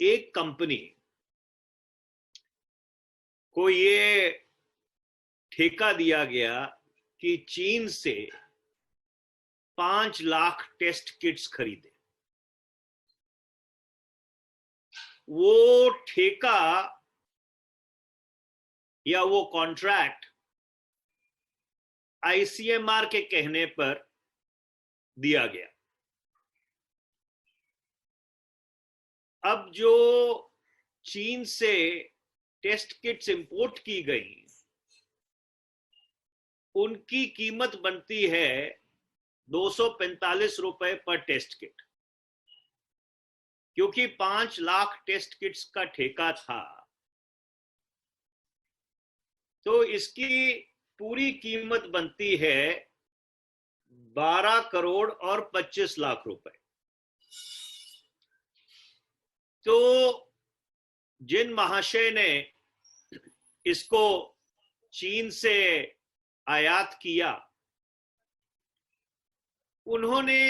एक कंपनी को ये ठेका दिया गया कि चीन से 5 लाख टेस्ट किट्स खरीदे। वो ठेका या वो कॉन्ट्रैक्ट आईसीएमआर के कहने पर दिया गया। अब जो चीन से टेस्ट किट्स इंपोर्ट की गई, उनकी कीमत बनती है 245 रुपए पर टेस्ट किट। क्योंकि 5 लाख टेस्ट किट्स का ठेका था, तो इसकी पूरी कीमत बनती है 12 करोड़ और 25 लाख रुपए। तो जिन महाशय ने इसको चीन से आयात किया, उन्होंने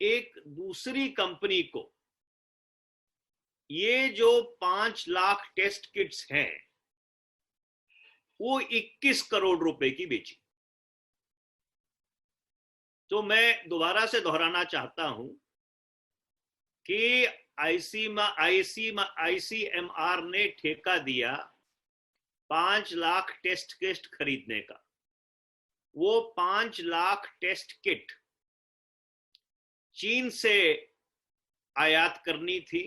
एक दूसरी कंपनी को ये जो 5 लाख टेस्ट किट्स हैं वो 21 करोड़ रुपए की बेची। तो मैं दोबारा से दोहराना चाहता हूं कि आईसीएमआर ने ठेका दिया 5 लाख टेस्ट किट खरीदने का। वो 5 लाख टेस्ट किट चीन से आयात करनी थी,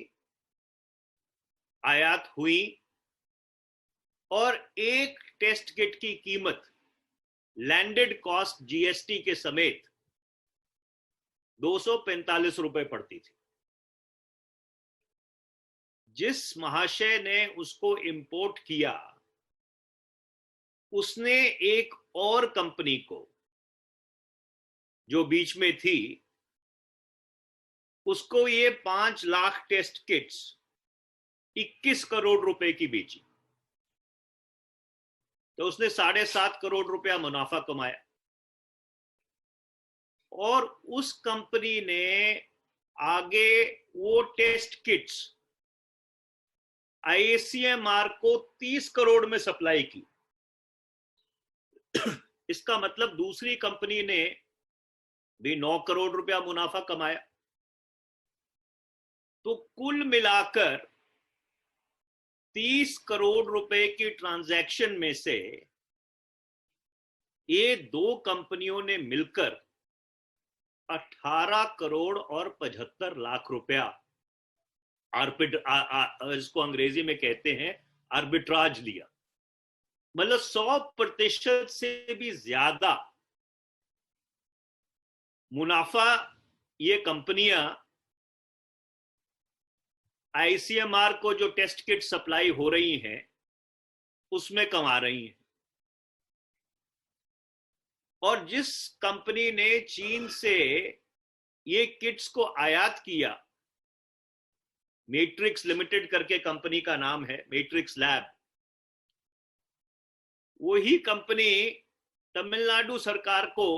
आयात हुई, और एक टेस्ट किट की कीमत लैंडेड कॉस्ट जीएसटी के समेत 245 रुपए पड़ती थी। जिस महाशय ने उसको इंपोर्ट किया, उसने एक और कंपनी को जो बीच में थी, उसको ये 5 लाख टेस्ट किट्स 21 करोड़ रुपए की बेची। तो उसने 7.5 करोड़ रुपया मुनाफा कमाया। और उस कंपनी ने आगे वो टेस्ट किट्स आईसीएमआर को 30 करोड़ में सप्लाई की। इसका मतलब दूसरी कंपनी ने भी 9 करोड़ रुपया मुनाफा कमाया। तो कुल मिलाकर 30 करोड़ रुपए की ट्रांजैक्शन में से ये दो कंपनियों ने मिलकर 18 करोड़ और 75 लाख रुपया इसको अंग्रेजी में कहते हैं आर्बिट्राज लिया। मतलब 100% से भी ज्यादा मुनाफा ये कंपनियां आईसीएमआर को जो टेस्ट किट सप्लाई हो रही हैं उसमें कमा रही हैं। और जिस कंपनी ने चीन से ये किट्स को आयात किया, मैट्रिक्स लिमिटेड करके कंपनी का नाम है, मैट्रिक्स लैब, वही कंपनी तमिलनाडु सरकार को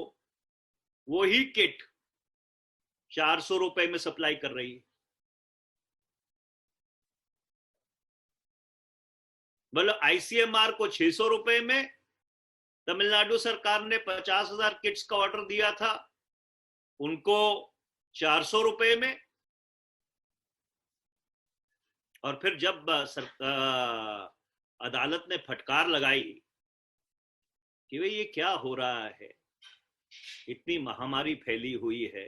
वही किट 400 रुपए में सप्लाई कर रही है। मतलब आईसीएमआर को 600 रुपए में, तमिलनाडु सरकार ने 50,000 किट्स का ऑर्डर दिया था, उनको 400 रुपए में। और फिर जब अदालत ने फटकार लगाई कि भाई ये क्या हो रहा है, इतनी महामारी फैली हुई है,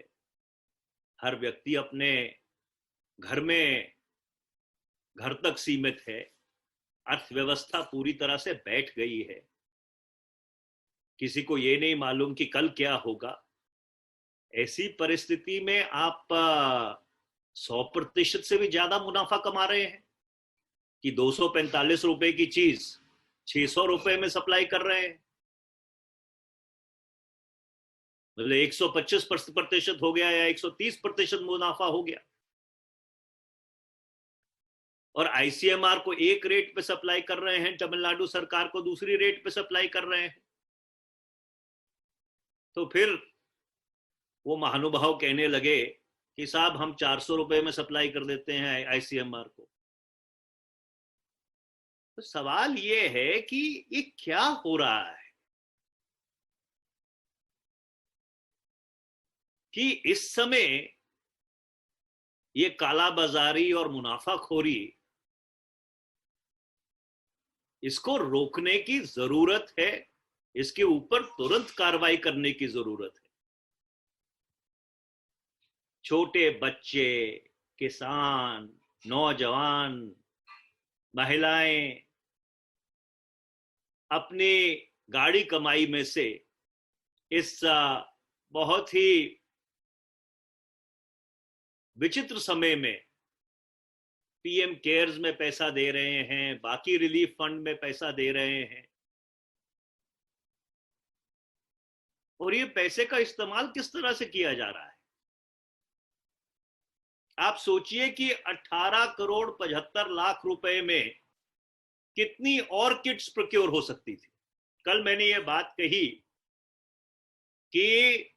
हर व्यक्ति अपने घर में घर तक सीमित है, अर्थव्यवस्था पूरी तरह से बैठ गई है, किसी को ये नहीं मालूम कि कल क्या होगा। ऐसी परिस्थिति में आप 100% से भी ज्यादा मुनाफा कमा रहे हैं कि 245 रुपए की चीज 600 रुपए में सप्लाई कर रहे हैं। मतलब 125% हो गया या 130% मुनाफा हो गया। और आईसीएमआर को एक रेट पे सप्लाई कर रहे हैं, तमिलनाडु सरकार को दूसरी रेट पे सप्लाई कर रहे हैं। तो फिर वो महानुभाव कहने लगे कि साहब हम 400 रुपए में सप्लाई कर देते हैं आईसीएमआर को। तो सवाल ये है कि ये क्या हो रहा है कि इस समय ये कालाबाजारी और मुनाफाखोरी, इसको रोकने की जरूरत है, इसके ऊपर तुरंत कार्रवाई करने की जरूरत है। छोटे बच्चे, किसान, नौजवान, महिलाएं अपनी गाड़ी कमाई में से इस बहुत ही विचित्र समय में पीएम केयर्स में पैसा दे रहे हैं, बाकी रिलीफ फंड में पैसा दे रहे हैं, और ये पैसे का इस्तेमाल किस तरह से किया जा रहा है। आप सोचिए कि 18 करोड़ 75 लाख रुपए में कितनी और किट्स प्रोक्योर हो सकती थी। कल मैंने ये बात कही कि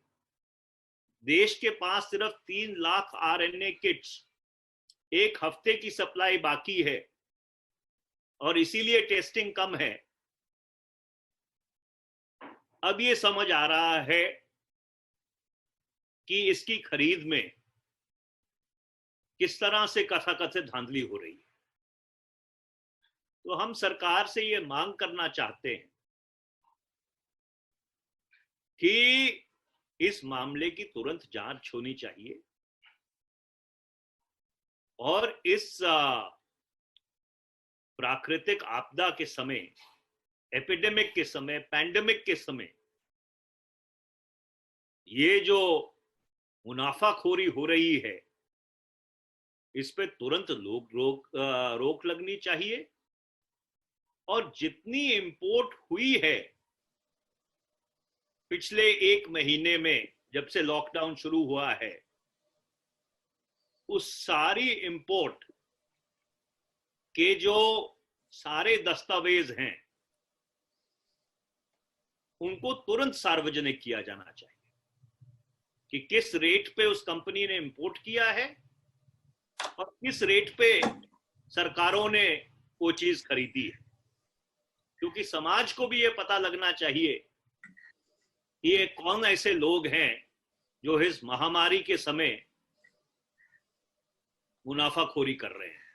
देश के पास सिर्फ 3 लाख आरएनए किट्स, एक हफ्ते की सप्लाई बाकी है, और इसीलिए टेस्टिंग कम है। अब ये समझ आ रहा है कि इसकी खरीद में किस तरह से कथाकथित धांधली हो रही है। तो हम सरकार से ये मांग करना चाहते हैं कि इस मामले की तुरंत जांच होनी चाहिए, और इस प्राकृतिक आपदा के समय, एपिडेमिक के समय, पैंडेमिक के समय ये जो मुनाफाखोरी हो रही है, इस पे तुरंत रोक लगनी चाहिए। और जितनी इंपोर्ट हुई है पिछले 1 महीने में, जब से लॉकडाउन शुरू हुआ है, उस सारी इंपोर्ट के जो सारे दस्तावेज हैं उनको तुरंत सार्वजनिक किया जाना चाहिए कि किस रेट पे उस कंपनी ने इंपोर्ट किया है और किस रेट पे सरकारों ने वो चीज खरीदी है। क्योंकि समाज को भी ये पता लगना चाहिए कि ये कौन ऐसे लोग हैं जो इस महामारी के समय मुनाफाखोरी कर रहे हैं।